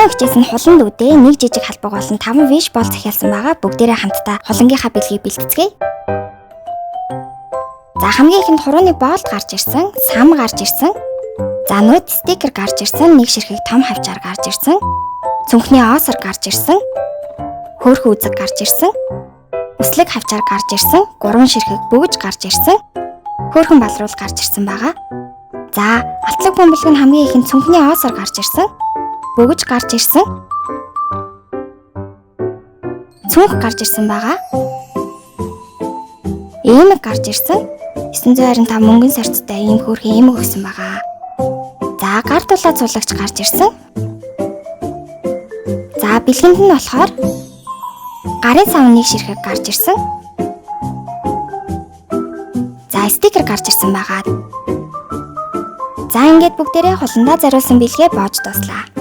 5 хичээс нь хулан лүүдээ нэг жижиг халбаг болон 5 виш бол захиалсан байгаа. Бүгдээрээ хамтдаа хулангийнхаа бэлгийг бэлтгэцгээе. За хамгийн ихэнд хурууны боолт гарч ирсэн, сам гарч ирсэн. За нүд стикер гарч ирсэн, нэг ширхэг том хавчаар гарч ирсэн. Цүнхний оосор гарч ирсэн. Хөөрхөн үзэг гарч ирсэн. Үслэг хавчаар гарч ирсэн, 3 ширхэг бөгж гарч ирсэн. Хөөрхөн балруул гарч ирсэн байгаа. За алтлаг бөмбөлөг нь хамгийн ихэнд цүнхний оосор гарч ирсэн. Бөгж гарч ирсэн. Цүнх гарч ирсэн байгаа. Эмэг гарч ирсэн. 925 мөнгөн сарцтай ийм хөөрхөн эмэг өгсөн байгаа. За гар дулаа цулагч гарч ирсэн. За бэлгэнд нь болохоор гарын савны ширхэг гарч ирсэн. За стикер гарч ирсэн байгаа. За ингээд бүгдээрээ хуландаа зориулсан бэлгээ боож дуслаа.